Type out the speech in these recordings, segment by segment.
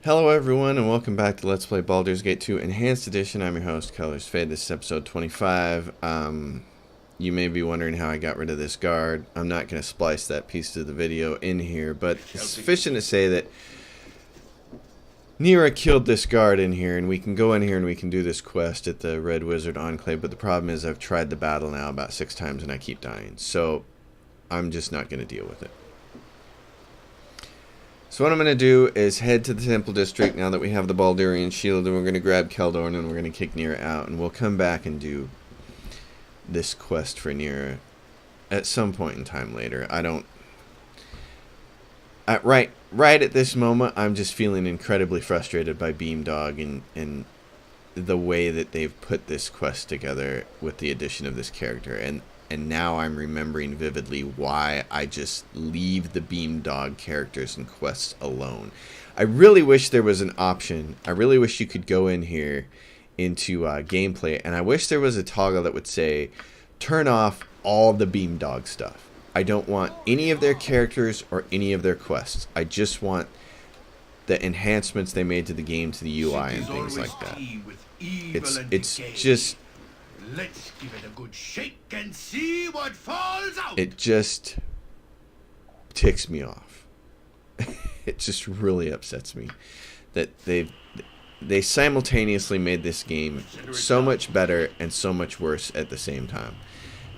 Hello everyone and welcome back to Let's Play Baldur's Gate 2 Enhanced Edition. I'm your host, Keldorn. This is episode 25. You may be wondering how I got rid of this guard. I'm not going to splice that piece of the video in here, but it's sufficient to say that Nira killed this guard in here, and we can go in here and we can do this quest at the Red Wizard Enclave, but the problem is I've tried the battle now about 6 times and I keep dying, so I'm just not going to deal with it. So what I'm going to do is head to the Temple District now that we have the Baldurian Shield, and we're going to grab Keldorn and we're going to kick Nira out, and we'll come back and do this quest for Nira at some point in time later. Right at this moment, I'm just feeling incredibly frustrated by Beamdog and the way that they've put this quest together with the addition of this character, and now I'm remembering vividly why I just leave the Beamdog characters and quests alone. I really wish there was an option. I really wish you could go in here into gameplay, and I wish there was a toggle that would say, turn off all the Beamdog stuff. I don't want any of their characters or any of their quests. I just want the enhancements they made to the game, to the UI and things like that. It's just... Let's give it a good shake and see what falls out. It just ticks me off. It just really upsets me that they simultaneously made this game so much better and so much worse at the same time.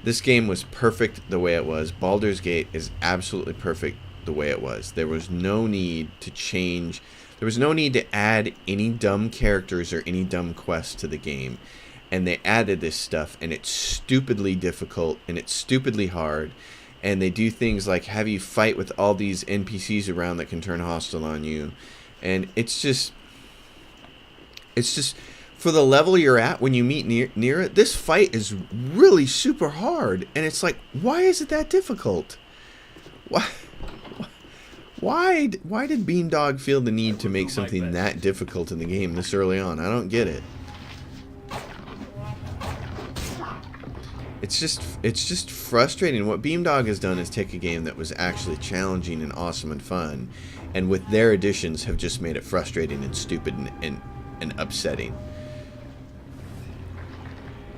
This game was perfect the way it was. Baldur's Gate is absolutely perfect the way it was. There was no need to change. There was no need to add any dumb characters or any dumb quests to the game. And they added this stuff, and it's stupidly difficult, and it's stupidly hard. And they do things like have you fight with all these NPCs around that can turn hostile on you. And it's just for the level you're at when you meet Nira, this fight is really super hard. And it's like, why is it that difficult? Why did Beamdog feel the need to make something that difficult in the game this early on? I don't get it. It's just frustrating. What Beamdog has done is take a game that was actually challenging and awesome and fun, and with their additions have just made it frustrating and stupid and upsetting.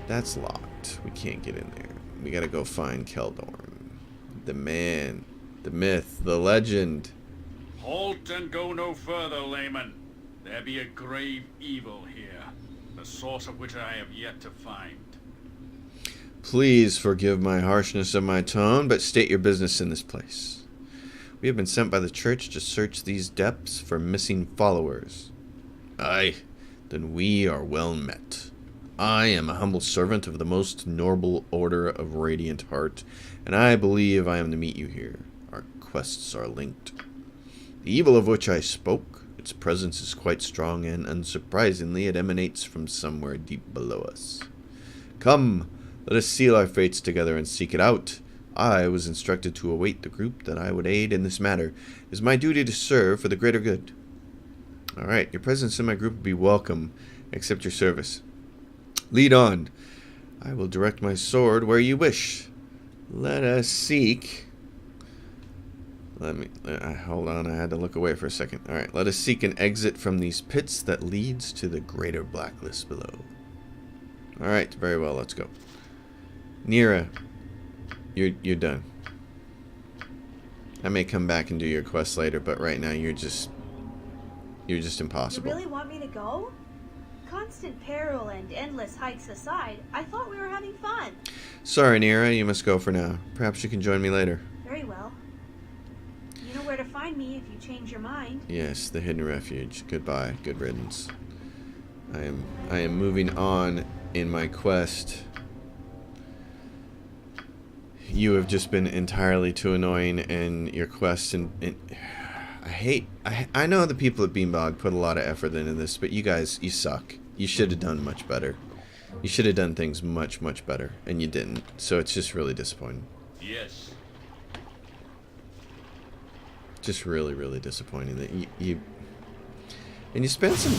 That's locked. We can't get in there. We gotta go find Keldorn. The man, the myth, the legend. Halt and go no further, layman. There be a grave evil here, the source of which I have yet to find. Please forgive my harshness of my tone, but state your business in this place. We have been sent by the church to search these depths for missing followers. Aye, then we are well met. I am a humble servant of the most noble order of Radiant Heart, and I believe I am to meet you here. Our quests are linked. The evil of which I spoke, its presence is quite strong, and unsurprisingly it emanates from somewhere deep below us. Come, let us seal our fates together and seek it out. I was instructed to await the group that I would aid in this matter. It is my duty to serve for the greater good. Alright, your presence in my group will be welcome. Accept your service. Lead on. I will direct my sword where you wish. Let us seek... hold on, I had to look away for a second. Alright, let us seek an exit from these pits that leads to the greater blacklist below. Alright, very well, let's go. Nira, you're done. I may come back and do your quest later, but right now you're just impossible. You really want me to go? Constant peril and endless hikes aside, I thought we were having fun. Sorry, Nira, you must go for now. Perhaps you can join me later. Very well. You know where to find me if you change your mind. Yes, the hidden refuge. Goodbye. Good riddance. I am moving on in my quest. You have just been entirely too annoying in your quest, and I know the people at Beamdog put a lot of effort into this, but you guys, you suck. You should have done much better. You should have done things much, much better, and you didn't. So it's just really disappointing. Yes. Just really, really disappointing that you spent some...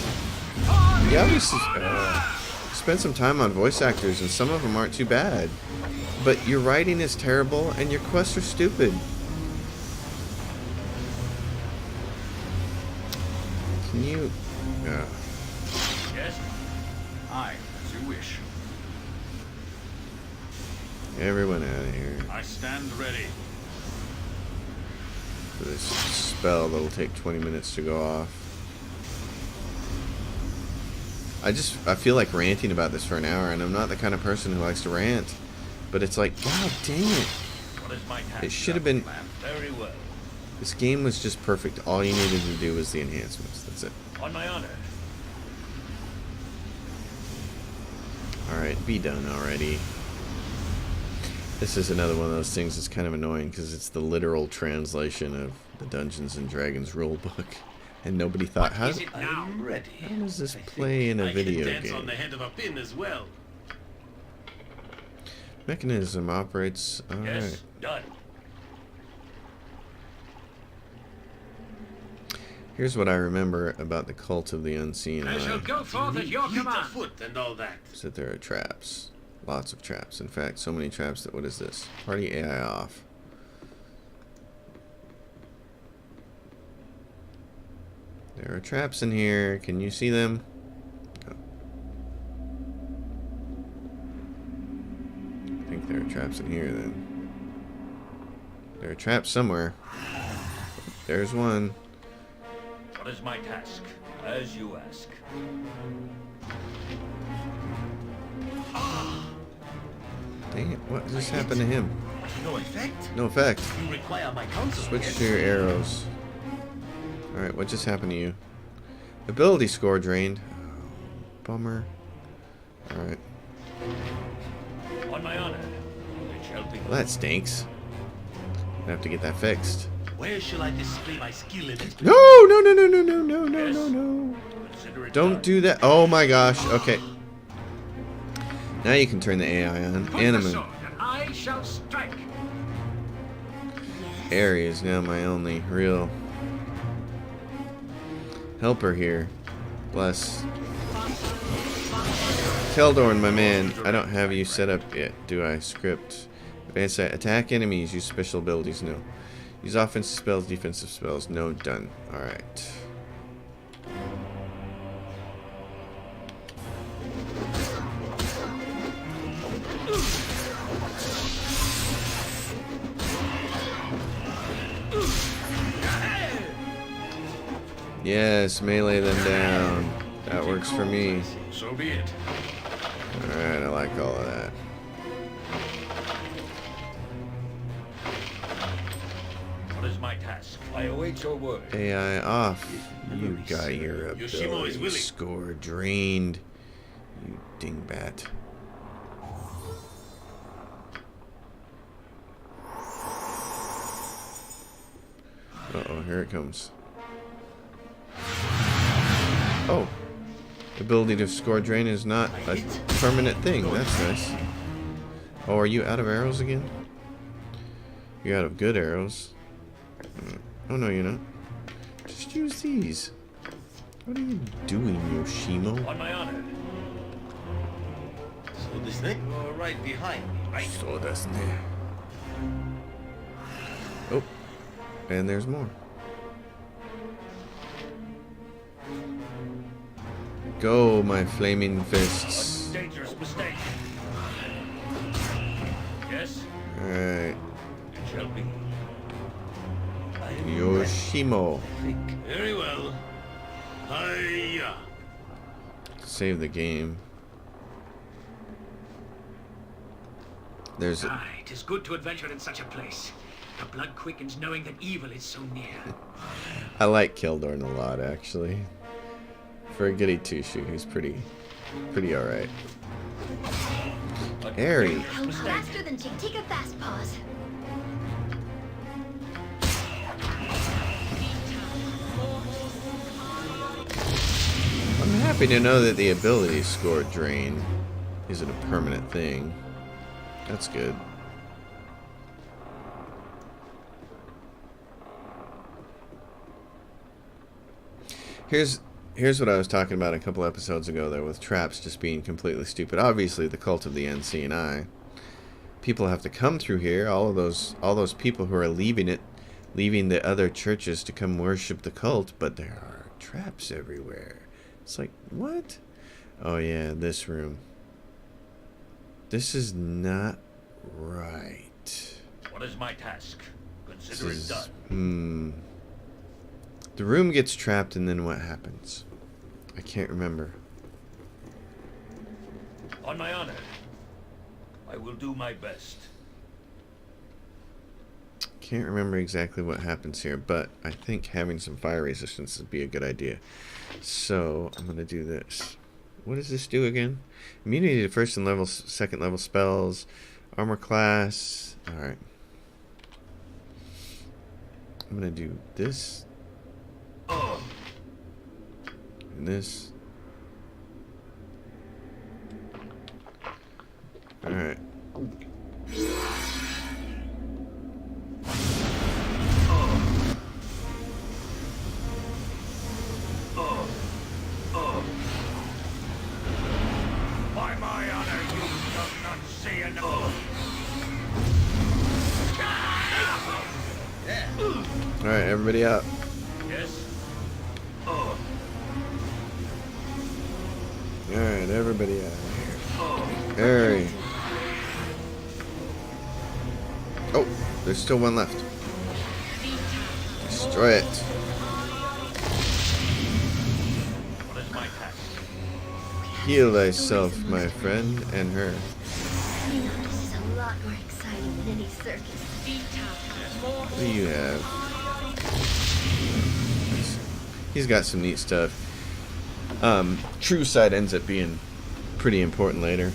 You obviously spent some time on voice actors, and some of them aren't too bad. But your writing is terrible, and your quests are stupid. Can you... Yes? Aye, as you wish. Everyone out of here. I stand ready. For this spell that'll take 20 minutes to go off. I feel like ranting about this for an hour, and I'm not the kind of person who likes to rant. But it's like, god dang it. What is my task? It should have been... Very well. This game was just perfect. All you needed to do was the enhancements. That's it. On my honor. Alright, be done already. This is another one of those things that's kind of annoying because it's the literal translation of the Dungeons and Dragons rulebook. And nobody thought, how does this play in a video game? On the head of a pin as well. Mechanism operates. Alright. Yes, done. Here's what I remember about the Cult of the Unseen I shall Eye. go forth at your command. Foot and all that. Is that there are traps. Lots of traps. In fact, so many traps that, what is this? Party AI off. There are traps in here. Can you see them? No. I think there are traps in here then. There are traps somewhere. There's one. What is my task? As you ask. Dang it, what just happened to him? No effect. No effect. You require my counsel. Switch to your arrows. Alright, what just happened to you? Ability score drained. Bummer. Alright. On my honor. It shall be. Well, that stinks. I have to get that fixed. Where shall I display my skill in this? No, no, no, no, no, no, no, no, no, no. Consider it Don't done. do that. Oh my gosh. Okay. Now you can turn the AI on. Anima. I shall strike. Aerie is now my only real helper here. Bless. Keldorn, my man. I don't have you set up yet, do I? Script. Advanced attack enemies. Use special abilities. No. Use offensive spells, defensive spells. No. Done. Alright. Yes, melee them down. That works for me. So be it. Alright, I like all of that. What is my task? I await your word. AI off. You got your Yoshimo is ability willing. score drained. You dingbat. Uh-oh, here it comes. Oh. Ability to score drain is not a permanent thing. That's nice. Oh, are you out of arrows again? You're out of good arrows. Oh, no, you're not. Just use these. What are you doing, Yoshimo? On my honor. So this thing? You're right behind me, right? So that's ne. Oh. And there's more. Go, my flaming fists. Dangerous mistake. Yes, Alright. it shall be. Yoshimo. Very well. Hiya. Save the game. There's a... Aye, it is good to adventure in such a place. The blood quickens knowing that evil is so near. I like Keldorn a lot, actually. For a goody two-shoe, he's pretty alright. Aerie. I'm faster than Tick. Take a fast pause. I'm happy to know that the ability score drain isn't a permanent thing. That's good. Here's what I was talking about a couple episodes ago there with traps just being completely stupid. Obviously, the Cult of the Unseen Eye. People have to come through here. All those people who are leaving the other churches to come worship the cult, but there are traps everywhere. It's like, what? Oh yeah, this room. This is not right. What is my task? Consider it done. The room gets trapped and then what happens? I can't remember. On my honor, I will do my best. Can't remember exactly what happens here, but I think having some fire resistance would be a good idea. So I'm gonna do this. What does this do again? Immunity to first and second level spells, armor class. All right. I'm gonna do this and this. All right. By my honor, you shall not say enough. All right, everybody up. Yes. All right, everybody out of here. Harry. Oh, there's still one left. Destroy it. What is my task? Heal thyself, my friend, and her. You know, this is a lot more exciting than any circus. What do you have? He's got some neat stuff. True sight ends up being pretty important later.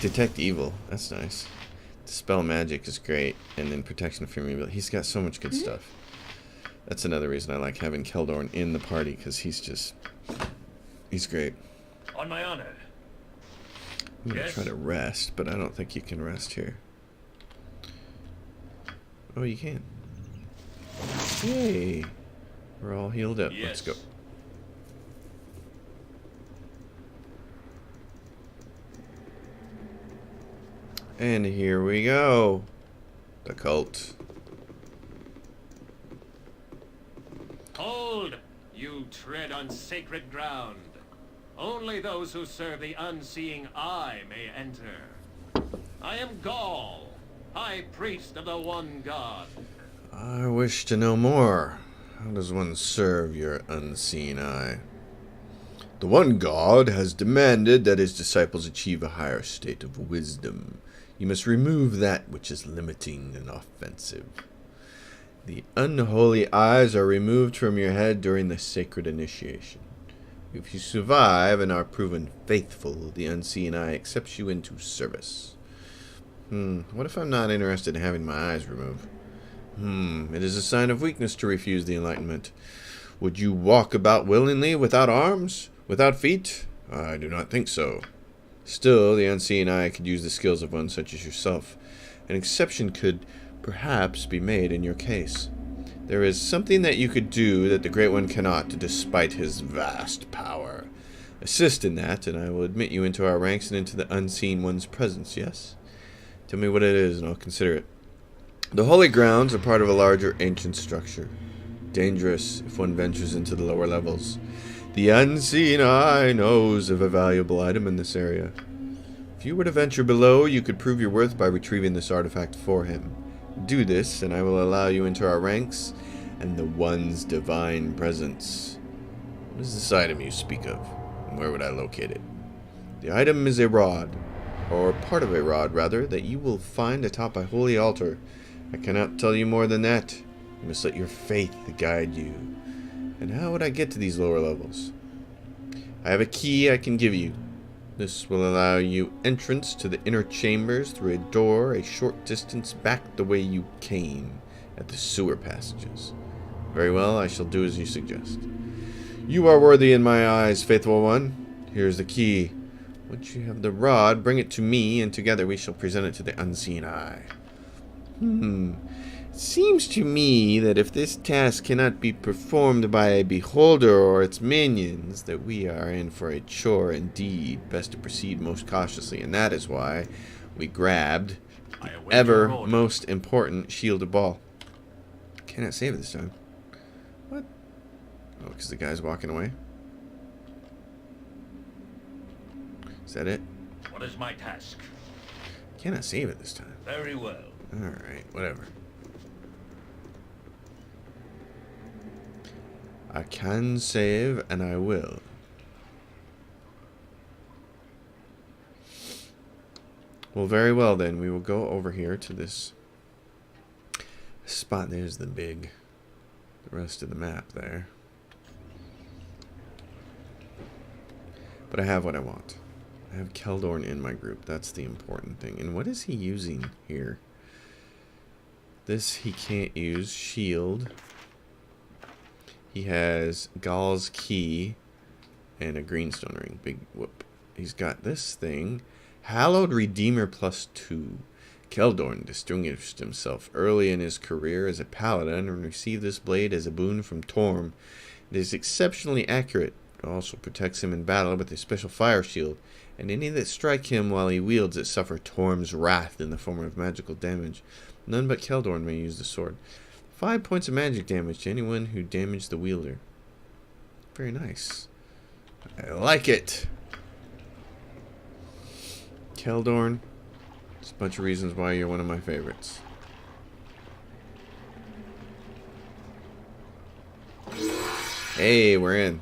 Detect evil. That's nice. Dispel magic is great. And then protection from evil. He's got so much good stuff. That's another reason I like having Keldorn in the party, because he's great. On my honor. I'm going to Yes. try to rest, but I don't think you can rest here. Oh, you can. Yay. We're all healed up. Yes. Let's go. And here we go. The cult. Hold! You tread on sacred ground. Only those who serve the unseeing eye may enter. I am Gaul, High Priest of the One God. I wish to know more. How does one serve your unseen eye? The one God has demanded that his disciples achieve a higher state of wisdom. You must remove that which is limiting and offensive. The unholy eyes are removed from your head during the sacred initiation. If you survive and are proven faithful, the unseen eye accepts you into service. What if I'm not interested in having my eyes removed? It is a sign of weakness to refuse the enlightenment. Would you walk about willingly without arms, without feet? I do not think so. Still, the unseen eye could use the skills of one such as yourself. An exception could perhaps be made in your case. There is something that you could do that the Great One cannot, despite his vast power. Assist in that, and I will admit you into our ranks and into the unseen one's presence, yes? Tell me what it is, and I'll consider it. The holy grounds are part of a larger ancient structure. Dangerous if one ventures into the lower levels. The unseen eye knows of a valuable item in this area. If you were to venture below, you could prove your worth by retrieving this artifact for him. Do this, and I will allow you into our ranks and the One's divine presence. What is this item you speak of, and where would I locate it? The item is a rod, or part of a rod, rather, that you will find atop a holy altar. I cannot tell you more than that. You must let your faith guide you. And how would I get to these lower levels? I have a key I can give you. This will allow you entrance to the inner chambers through a door a short distance back the way you came, at the sewer passages. Very well, I shall do as you suggest. You are worthy in my eyes, faithful one. Here's the key. Once you have the rod, bring it to me, and together we shall present it to the unseen eye. It seems to me that if this task cannot be performed by a beholder or its minions, that we are in for a chore indeed. Best to proceed most cautiously, and that is why we grabbed the ever most important shielded ball. Cannot save it this time. What? Oh, because the guy's walking away? Is that it? What is my task? Cannot save it this time. Very well. Alright, whatever. I can save, and I will. Well, very well then. We will go over here to this spot. There's the rest of the map there. But I have what I want. I have Keldorn in my group. That's the important thing. And what is he using here? This he can't use. Shield. He has Gall's key and a greenstone ring. Big whoop. He's got this thing. Hallowed Redeemer +2. Keldorn distinguished himself early in his career as a paladin and received this blade as a boon from Torm. It is exceptionally accurate. It also protects him in battle with a special fire shield, and any that strike him while he wields it suffer Torm's wrath in the form of magical damage. None but Keldorn may use the sword. 5 points of magic damage to anyone who damaged the wielder. Very nice. I like it. Keldorn. There's a bunch of reasons why you're one of my favorites. Hey, we're in.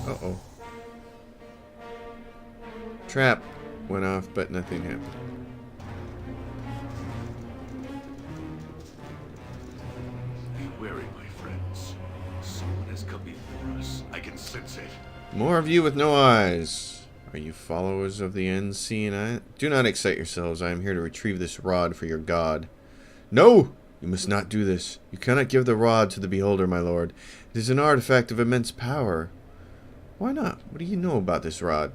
Uh-oh. Trap went off, but nothing happened. Be wary, my friends. Someone has come before us. I can sense it. More of you with no eyes. Are you followers of the unseen eye? Do not excite yourselves. I am here to retrieve this rod for your god. No! You must not do this. You cannot give the rod to the beholder, my lord. It is an artifact of immense power. Why not? What do you know about this rod?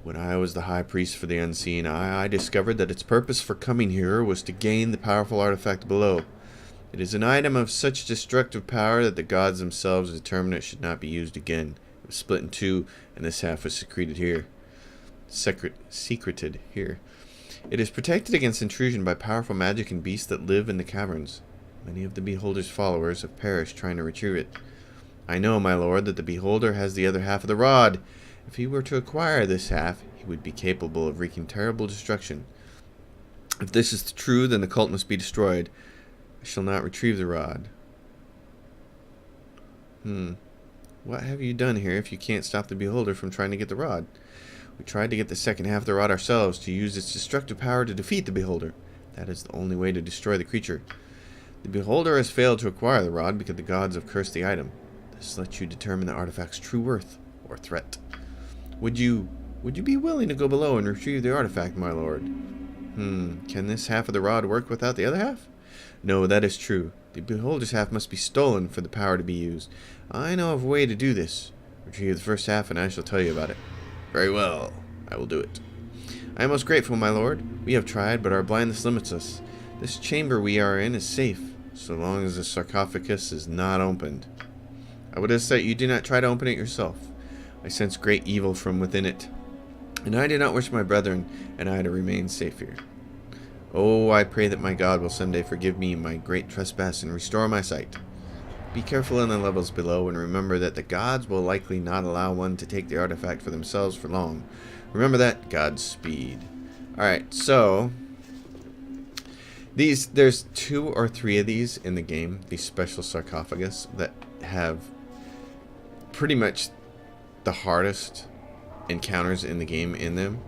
When I was the high priest for the unseen eye, I discovered that its purpose for coming here was to gain the powerful artifact below. It is an item of such destructive power that the gods themselves determined it should not be used again. It was split in two, and this half was secreted here. Secreted here. It is protected against intrusion by powerful magic and beasts that live in the caverns. Many of the Beholder's followers have perished trying to retrieve it. I know, my lord, that the Beholder has the other half of the rod. If he were to acquire this half, he would be capable of wreaking terrible destruction. If this is true, then the cult must be destroyed. I shall not retrieve the rod. What have you done here if you can't stop the Beholder from trying to get the rod? We tried to get the second half of the rod ourselves to use its destructive power to defeat the Beholder. That is the only way to destroy the creature. The Beholder has failed to acquire the rod because the gods have cursed the item. This lets you determine the artifact's true worth or threat. Would you be willing to go below and retrieve the artifact, my lord? Can this half of the rod work without the other half? No, that is true. The Beholder's half must be stolen for the power to be used. I know of a way to do this. Retrieve the first half and I shall tell you about it. Very well. I will do it. I am most grateful, my lord. We have tried, but our blindness limits us. This chamber we are in is safe, so long as the sarcophagus is not opened. I would ask that you do not try to open it yourself. I sense great evil from within it, and I do not wish my brethren and I to remain safe here. Oh, I pray that my God will someday forgive me my great trespass and restore my sight. Be careful in the levels below, and remember that the gods will likely not allow one to take the artifact for themselves for long. Remember that. Godspeed. Alright, so there's 2 or 3 of these in the game, these special sarcophagus, that have pretty much the hardest encounters in the game in them.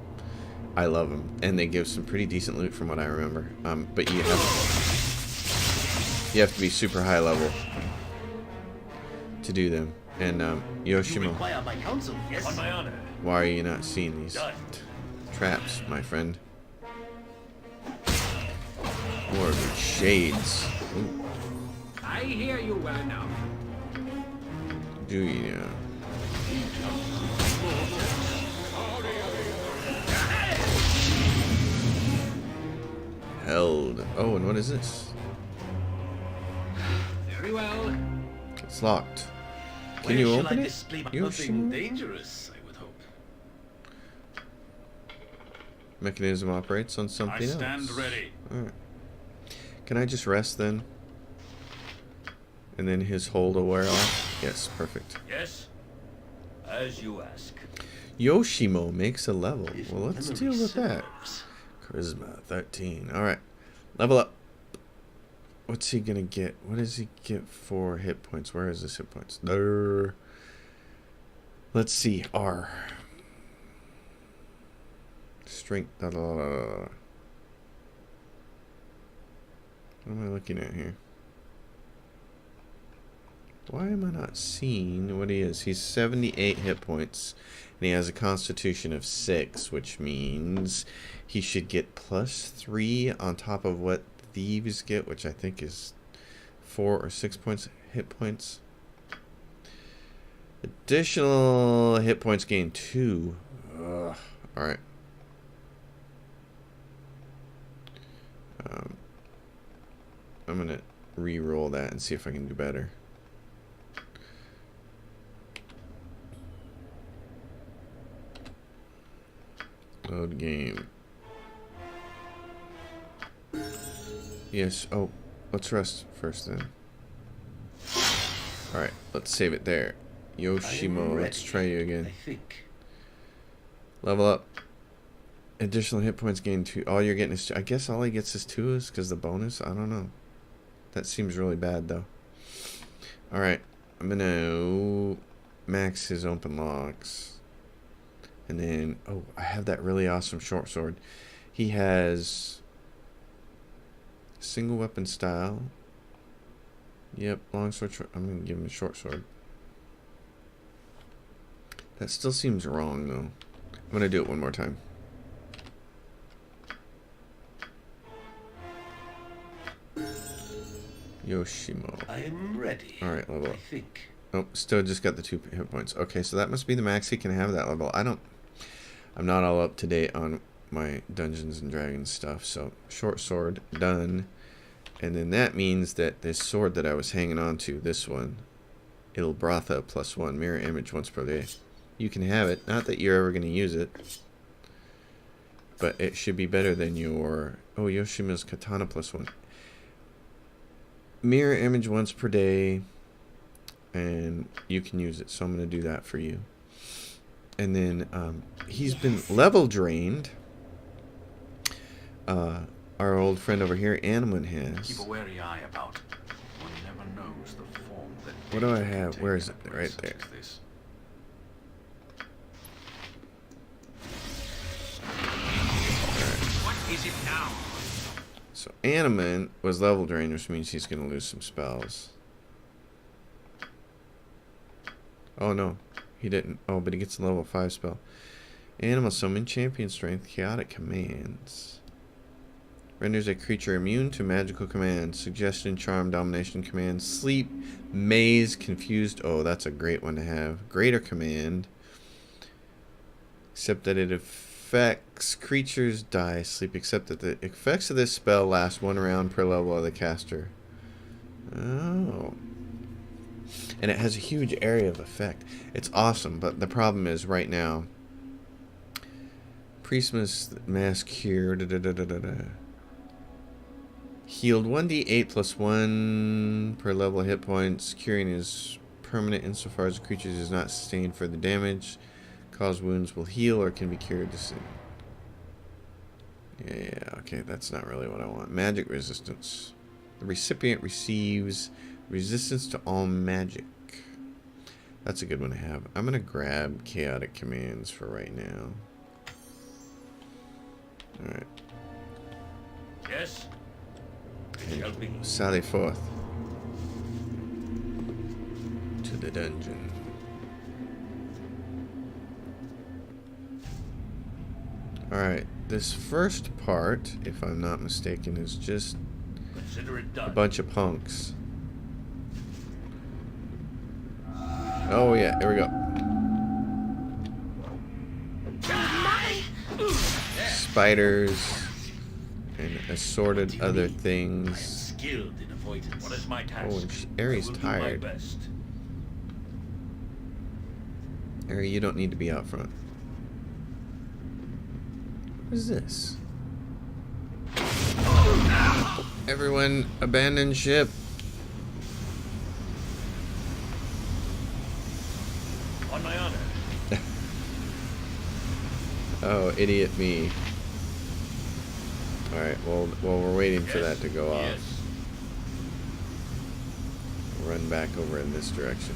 I love them, and they give some pretty decent loot from what I remember. But you have to be super high level to do them. And Yoshimo, My counsel, yes? On my honor. why are you not seeing these Done. traps, my friend? More of your shades. Ooh, I hear you well enough. do you know? Held. Oh, and what is this? Very well. It's locked. Can Where you shall open I it? display my- Nothing Yoshimo? dangerous, I would hope. mechanism operates on something else. I stand ready. Alright. Can I just rest then? And then his hold will wear off? Yes, perfect. Yes? As you ask. Yoshimo makes a level. If Well, let's memory deal with that. serves. Charisma, 13. Alright. Level up. What's he gonna get? What does he get for hit points? Where is this hit points? There. Let's see. R. Strength. What am I looking at here? Why am I not seeing what he is? He's 78 hit points. And he has a constitution of 6, which means he should get +3 on top of what thieves get, which I think is 4 or 6 points hit points. Additional hit points gain 2. Ugh. Alright. I'm gonna re-roll that and see if I can do better. Load game. Yes. Oh, let's rest first then. Alright, let's save it there. Yoshimo, let's try you again. I think. Level up. Additional hit points gain 2. All you're getting is 2. I guess all he gets is 2 is because the bonus? I don't know. That seems really bad though. Alright, I'm gonna max his open locks. And then, oh, I have that really awesome short sword. He has single weapon style. Yep, long sword. I'm gonna give him a short sword. That still seems wrong though. I'm gonna do it one more time. Yoshimo. I am ready. Alright, level up. I think. Oh, still just got the 2 hit points. Okay, so that must be the max he can have that level. I'm not all up to date on my Dungeons and Dragons stuff. So, short sword, done. And then that means that this sword that I was hanging on to, this one, it'll Bratha +1, mirror image once per day. You can have it. Not that you're ever going to use it. But it should be better than your... Oh, Yoshima's Katana +1. Mirror image once per day. And you can use it. So I'm going to do that for you. And then he's been level drained. Our old friend over here, Animan, has. Keep a wary eye about. One never knows the form that. What do I have? Where is it? Right there. This. What is it now? So Animan was level drained, which means he's going to lose some spells. Oh no, he didn't. Oh, but he gets a level 5 spell. Animal summon, champion strength, chaotic commands. Renders a creature immune to magical commands. Suggestion, charm, domination commands. Sleep, maze, confused. Oh, that's a great one to have. Greater command. Except that it affects creatures die sleep. Except that the effects of this spell last 1 round per level of the caster. Oh. And it has a huge area of effect. It's awesome, but the problem is right now. Priestmas mass cure. Healed 1d8 +1 per level of hit points. Curing is permanent insofar as the creature is not sustained further damage. Caused wounds will heal or can be cured. Yeah, okay, that's not really what I want. Magic resistance. The recipient receives resistance to all magic. That's a good one to have. I'm going to grab chaotic commands for right now. Alright. Yes? It shall be. Sally forth to the dungeon. Alright, this first part, if I'm not mistaken, is just Consider it a done. bunch of punks. Oh yeah, here we go. Spiders and assorted other things. Skilled in avoidance. What is my task? Oh, and Aries I will tired. do my best. Ari, you don't need to be out front. What is this? Everyone abandon ship. On my honor. Oh, idiot me. Alright, well, we're waiting for that to go off. Yes. Run back over in this direction.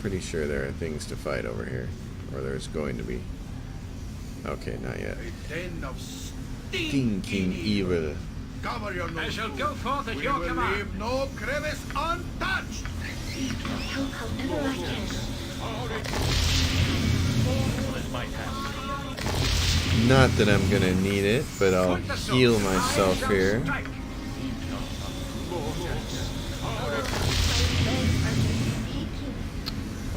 Pretty sure there are things to fight over here. Or there's going to be. Okay, not yet. A den of Stinking evil. Cover your nose. I shall go forth at We your will command. leave no crevice untouched. I'll help however I can. What is my task? Not that I'm gonna need it, but I'll heal myself here. My legs are aching.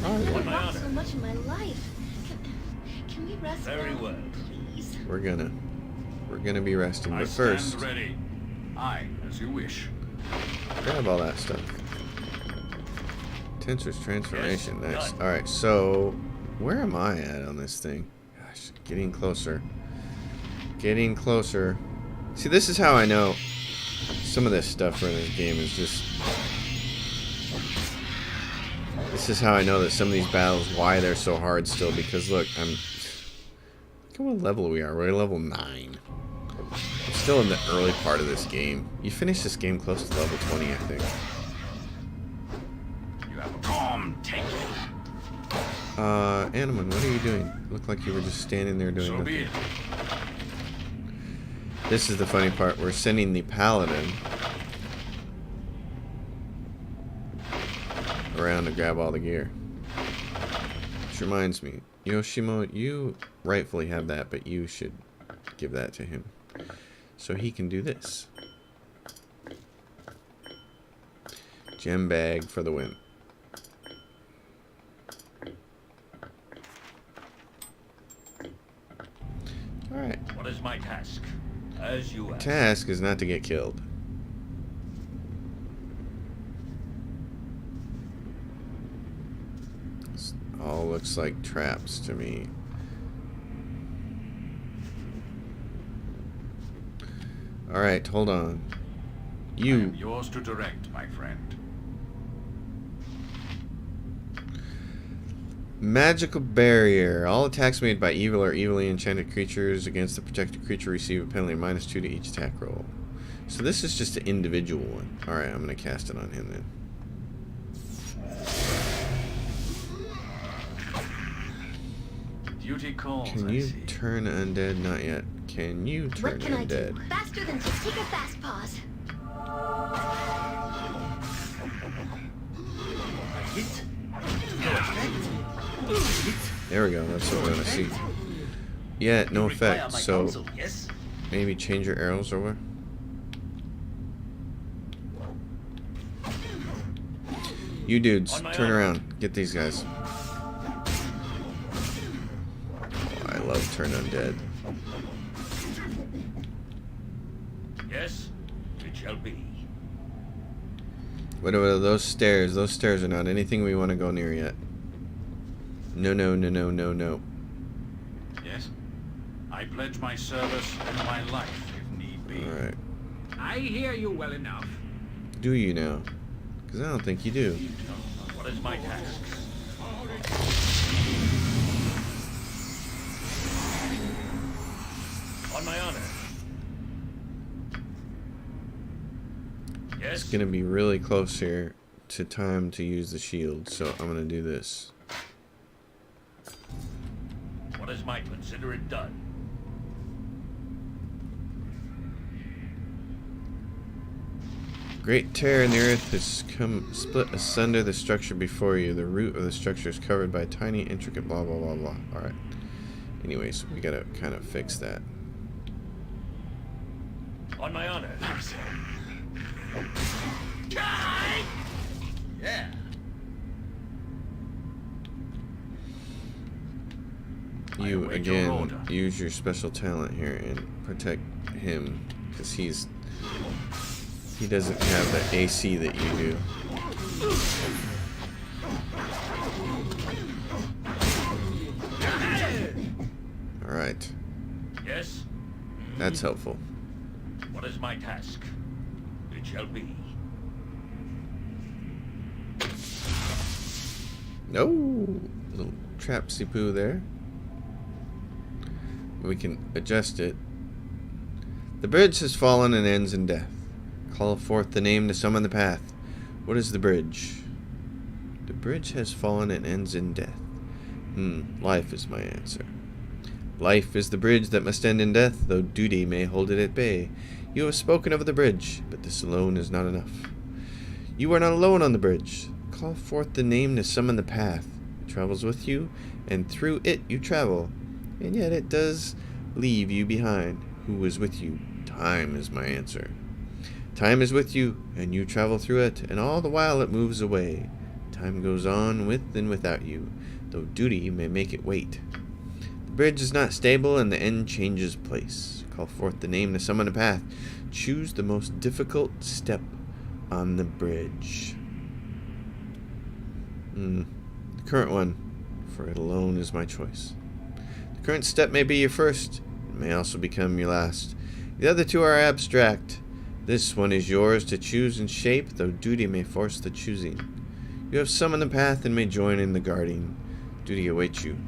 I've never my walked honor. so much in my life. Can we rest Very now, well. please? We're gonna be resting, I but stand first, ready. Aye, as you wish. grab all that stuff. Tensor's transformation, Yes, nice. done. Alright, so where am I at on this thing? Gosh, getting closer. Getting closer. See, this is how I know some of this stuff in this game is just... This is how I know that some of these battles, why they're so hard still, because look, look at what level we are. We're at level 9. I'm still in the early part of this game. You finish this game close to level 20, I think. You have come, take it. Animan, what are you doing? Looked like you were just standing there doing So be nothing. it. This is the funny part. We're sending the paladin around to grab all the gear. Which reminds me, Yoshimo, you rightfully have that, but you should give that to him. So he can do this. Gem bag for the win. Alright. What is my task? As you ask. Task is not to get killed. This all looks like traps to me. Alright, hold on. I am yours to direct, my friend. Magical barrier. All attacks made by evil or evilly enchanted creatures against the protected creature receive a penalty of -2 to each attack roll. So this is just an individual one. Alright, I'm going to cast it on him then. Duty calls, Can I you see. turn undead? Not yet. Can you turn What can I undead? do? Faster than just take a fast pause. There we go. That's what we want to see. Yeah, no effect. So Yes. maybe change your arrows over. You dudes, On my turn honor. around. Get these guys. Oh, I love turn undead. Yes, it shall be. What about those stairs? Those stairs are not anything we want to go near yet. No, no, no, no, no, no. Yes? I pledge my service and my life, if need be. Alright. I hear you well enough. Do you now? Because I don't think you do. What is my task? On my honor. Yes. It's going to be really close here to time to use the shield, so I'm going to do this. What is my consider it done? Great tear in the earth has come split asunder the structure before you. The root of the structure is covered by tiny, intricate blah blah blah blah. Alright. Anyways, we gotta kind of fix that. On my honor. Yeah. You await your again order. use your special talent here and protect him because he doesn't have the AC that you do. Alright. Yes. That's helpful. What is my task? It shall be. No, little trapsy poo there. We can adjust it. The bridge has fallen and ends in death. Call forth the name to summon the path. What is the bridge? The bridge has fallen and ends in death. Life is my answer. Life is the bridge that must end in death, though duty may hold it at bay. You have spoken of the bridge, but this alone is not enough. You are not alone on the bridge. Call forth the name to summon the path. It travels with you, and through it you travel. And yet it does leave you behind. Who is with you? Time is my answer. Time is with you, and you travel through it, and all the while it moves away. Time goes on with and without you, though duty may make it wait. The bridge is not stable, and the end changes place. Call forth the name to summon a path. Choose the most difficult step on the bridge. The current one, for it alone is my choice. The current step may be your first, it may also become your last. The other two are abstract. This one is yours to choose and shape, though duty may force the choosing. You have summoned the path and may join in the guarding. Duty awaits you.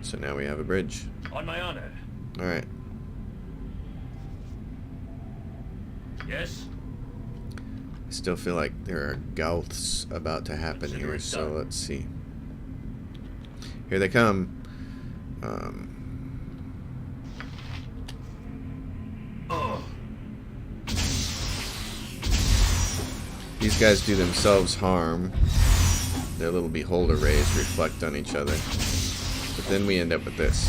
So now we have a bridge. On my honor. Alright. Yes? I still feel like there are gouths about to happen Consider here, it so done. let's see. Here they come. These guys do themselves harm. Their little beholder rays reflect on each other. But then we end up with this.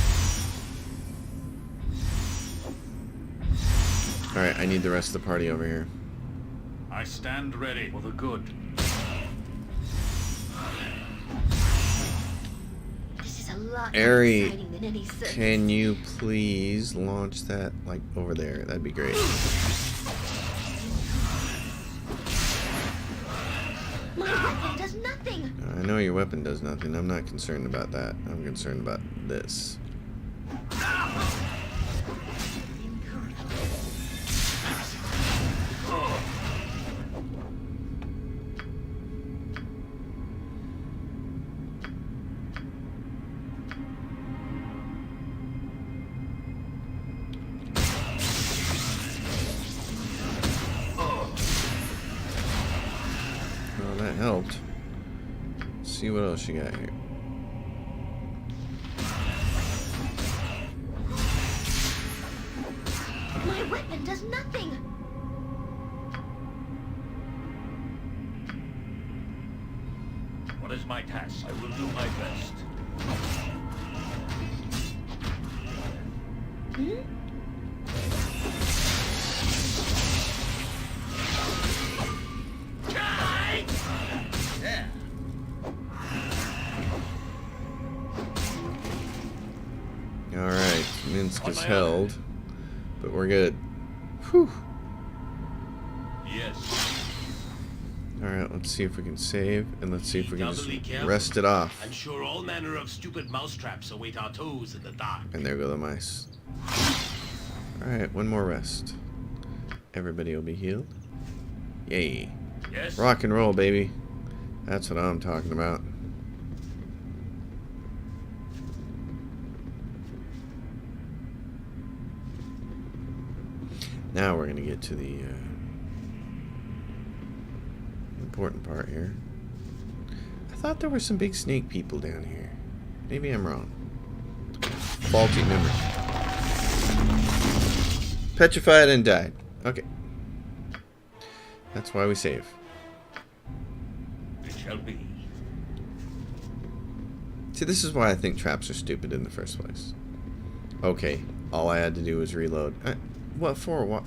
Alright, I need the rest of the party over here. I stand ready for the good. This is a lot Ari, more exciting than any circus. can you please launch that, like, over there? That'd be great. My weapon does nothing. I know your weapon does nothing. I'm not concerned about that. I'm concerned about this. Well, that helped. Let's see what else you got here. My weapon does nothing. What is my task? I will do my best. Alright, Minsk On is my held. But we're good. Whew. Yes. Alright, let's see if we can save. And let's see if we can Doubly just careful. rest it off. I'm sure all manner of stupid mousetraps await our toes in the dark. And there go the mice. Alright, one more rest. Everybody will be healed. Yay. Yes? Rock and roll, baby. That's what I'm talking about. Now we're going to get to the important part here. I thought there were some big snake people down here. Maybe I'm wrong. Faulty memory. Petrified and died. Okay. That's why we save. It shall be. See, this is why I think traps are stupid in the first place. Okay, all I had to do was reload. What for? Why?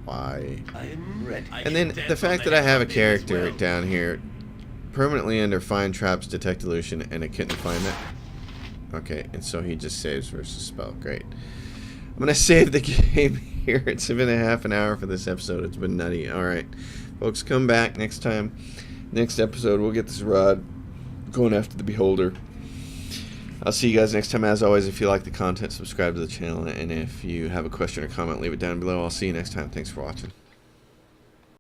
Why? I am ready. And then the fact that I have a character down here permanently under find traps, detect illusion, and I couldn't find it. Okay, and so he just saves versus spell. Great. I'm going to save the game here. It's been a half an hour for this episode. It's been nutty. Alright, folks, come back next time. Next episode, we'll get this rod going after the beholder. I'll see you guys next time. As always, if you like the content, subscribe to the channel. And if you have a question or comment, leave it down below. I'll see you next time. Thanks for watching.